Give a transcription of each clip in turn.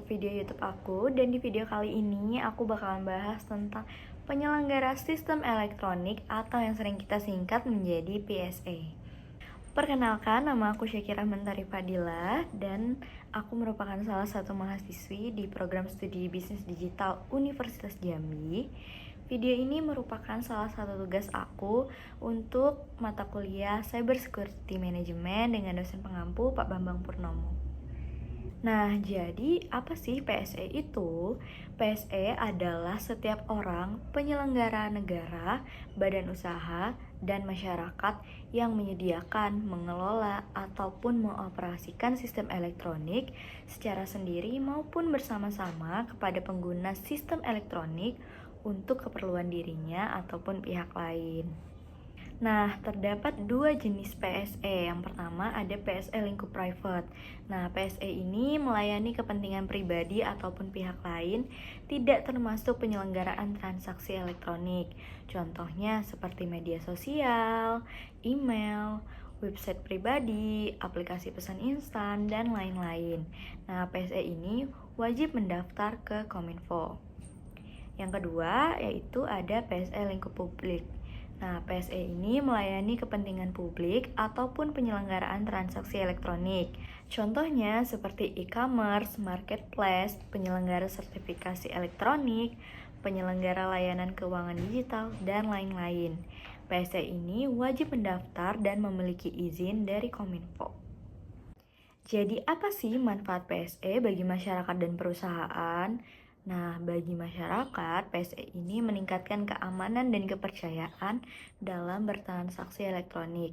video YouTube aku. Dan di video kali ini aku bakalan bahas tentang penyelenggara sistem elektronik atau yang sering kita singkat menjadi PSA. Perkenalkan, nama aku Syakira Mentari Fadila dan aku merupakan salah satu mahasiswi di program studi bisnis digital Universitas Jambi. Video ini merupakan salah satu tugas aku untuk mata kuliah Cyber Security Management dengan dosen pengampu Pak Bambang Purnomo. Nah, jadi apa sih PSE itu? PSE adalah setiap orang, penyelenggara negara, badan usaha, dan masyarakat yang menyediakan, mengelola, ataupun mengoperasikan sistem elektronik secara sendiri maupun bersama-sama kepada pengguna sistem elektronik untuk keperluan dirinya ataupun pihak lain. Nah, terdapat dua jenis PSE. Yang pertama ada PSE lingkup private. Nah, PSE ini melayani kepentingan pribadi ataupun pihak lain, tidak termasuk penyelenggaraan transaksi elektronik. Contohnya seperti media sosial, email, website pribadi, aplikasi pesan instan, dan lain-lain. Nah, PSE ini wajib mendaftar ke Kominfo. Yang kedua yaitu ada PSE lingkup publik. Nah, PSE ini melayani kepentingan publik ataupun penyelenggaraan transaksi elektronik. Contohnya seperti e-commerce, marketplace, penyelenggara sertifikasi elektronik, penyelenggara layanan keuangan digital, dan lain-lain. PSE ini wajib mendaftar dan memiliki izin dari Kominfo. Jadi apa sih manfaat PSE bagi masyarakat dan perusahaan? Nah, bagi masyarakat, PSE ini meningkatkan keamanan dan kepercayaan dalam bertransaksi elektronik.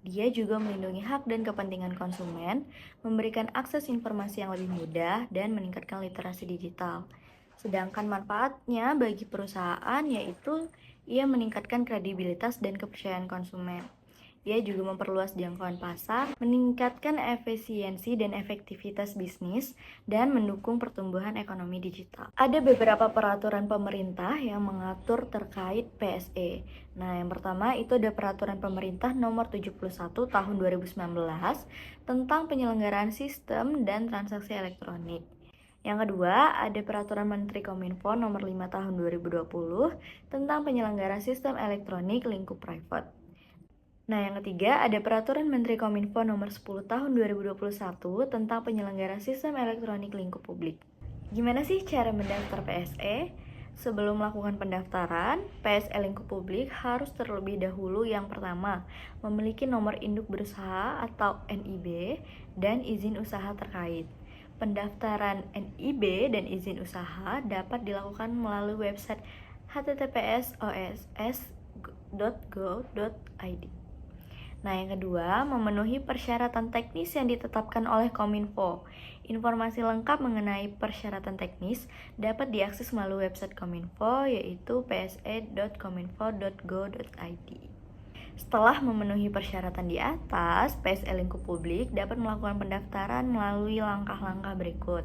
Dia juga melindungi hak dan kepentingan konsumen, memberikan akses informasi yang lebih mudah, dan meningkatkan literasi digital. Sedangkan manfaatnya bagi perusahaan yaitu ia meningkatkan kredibilitas dan kepercayaan konsumen. Dia juga memperluas jangkauan pasar, meningkatkan efisiensi dan efektivitas bisnis, dan mendukung pertumbuhan ekonomi digital. Ada beberapa peraturan pemerintah yang mengatur terkait PSE. Nah, yang pertama itu ada peraturan pemerintah nomor 71 tahun 2019 tentang penyelenggaraan sistem dan transaksi elektronik. Yang kedua, ada peraturan Menteri Kominfo nomor 5 tahun 2020 tentang penyelenggara sistem elektronik lingkup private. Nah, yang ketiga ada Peraturan Menteri Kominfo Nomor 10 Tahun 2021 tentang penyelenggara sistem elektronik lingkup publik. Gimana sih cara mendaftar PSE? Sebelum melakukan pendaftaran, PSE lingkup publik harus terlebih dahulu yang pertama, memiliki nomor induk berusaha atau NIB dan izin usaha terkait. Pendaftaran NIB dan izin usaha dapat dilakukan melalui website https://oss.go.id. Nah, yang kedua, memenuhi persyaratan teknis yang ditetapkan oleh Kominfo. Informasi lengkap mengenai persyaratan teknis dapat diakses melalui website Kominfo, yaitu pse.kominfo.go.id. Setelah memenuhi persyaratan di atas, PSE lingkup publik dapat melakukan pendaftaran melalui langkah-langkah berikut.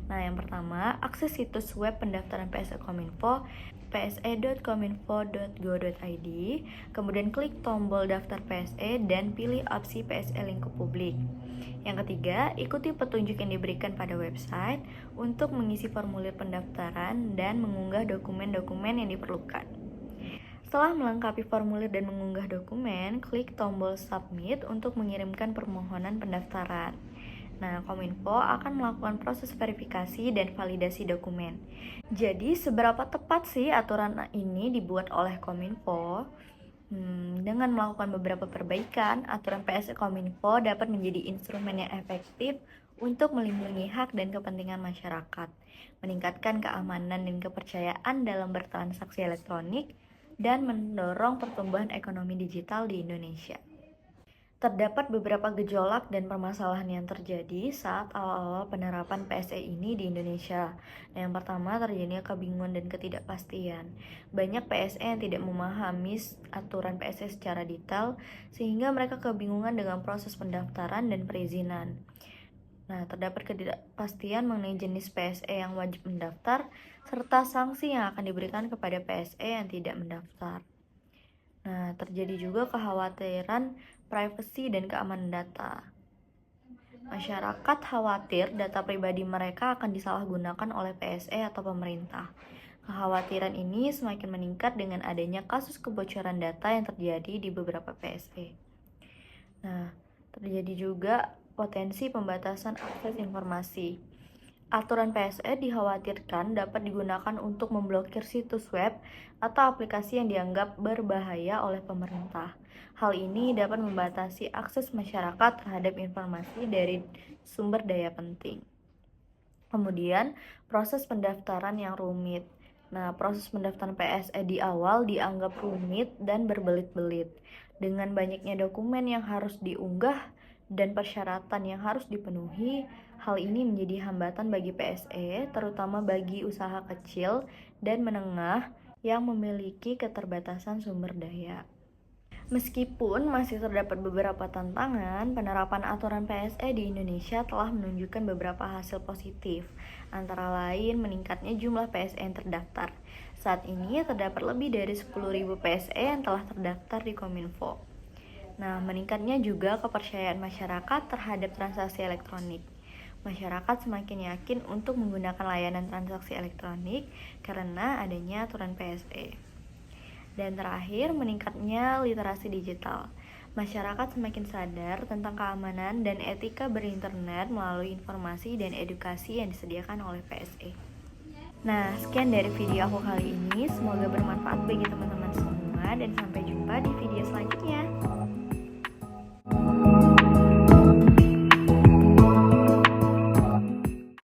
Nah, yang pertama, akses situs web pendaftaran PSE Kominfo, pse.kominfo.go.id, kemudian klik tombol daftar PSE dan pilih opsi PSE lingkup publik. Yang ketiga, ikuti petunjuk yang diberikan pada website untuk mengisi formulir pendaftaran dan mengunggah dokumen-dokumen yang diperlukan. Setelah melengkapi formulir dan mengunggah dokumen, klik tombol submit untuk mengirimkan permohonan pendaftaran. Nah, Kominfo akan melakukan proses verifikasi dan validasi dokumen. Jadi, seberapa tepat sih aturan ini dibuat oleh Kominfo? Dengan melakukan beberapa perbaikan, aturan PSE Kominfo dapat menjadi instrumen yang efektif untuk melindungi hak dan kepentingan masyarakat, meningkatkan keamanan dan kepercayaan dalam bertransaksi elektronik, dan mendorong pertumbuhan ekonomi digital di Indonesia. Terdapat beberapa gejolak dan permasalahan yang terjadi saat awal-awal penerapan PSE ini di Indonesia. Nah, yang pertama terjadinya kebingungan dan ketidakpastian. Banyak PSE yang tidak memahami aturan PSE secara detail, sehingga mereka kebingungan dengan proses pendaftaran dan perizinan. Nah, terdapat ketidakpastian mengenai jenis PSE yang wajib mendaftar, serta sanksi yang akan diberikan kepada PSE yang tidak mendaftar. Nah, terjadi juga kekhawatiran privasi dan keamanan data. Masyarakat khawatir data pribadi mereka akan disalahgunakan oleh PSE atau pemerintah. Kekhawatiran ini semakin meningkat dengan adanya kasus kebocoran data yang terjadi di beberapa PSE. Nah, terjadi juga potensi pembatasan akses informasi. Aturan PSE dikhawatirkan dapat digunakan untuk memblokir situs web atau aplikasi yang dianggap berbahaya oleh pemerintah. Hal ini dapat membatasi akses masyarakat terhadap informasi dari sumber daya penting. Kemudian, proses pendaftaran yang rumit. Nah, proses pendaftaran PSE di awal dianggap rumit dan berbelit-belit. Dengan banyaknya dokumen yang harus diunggah dan persyaratan yang harus dipenuhi, hal ini menjadi hambatan bagi PSE, terutama bagi usaha kecil dan menengah yang memiliki keterbatasan sumber daya. Meskipun masih terdapat beberapa tantangan, penerapan aturan PSE di Indonesia telah menunjukkan beberapa hasil positif, antara lain meningkatnya jumlah PSE yang terdaftar. Saat ini terdapat lebih dari 10.000 PSE yang telah terdaftar di Kominfo. Nah, meningkatnya juga kepercayaan masyarakat terhadap transaksi elektronik. Masyarakat semakin yakin untuk menggunakan layanan transaksi elektronik karena adanya aturan PSE. Dan terakhir, meningkatnya literasi digital. Masyarakat semakin sadar tentang keamanan dan etika berinternet melalui informasi dan edukasi yang disediakan oleh PSE. Nah, sekian dari video aku kali ini. Semoga bermanfaat bagi teman-teman semua dan sampai jumpa di video selanjutnya.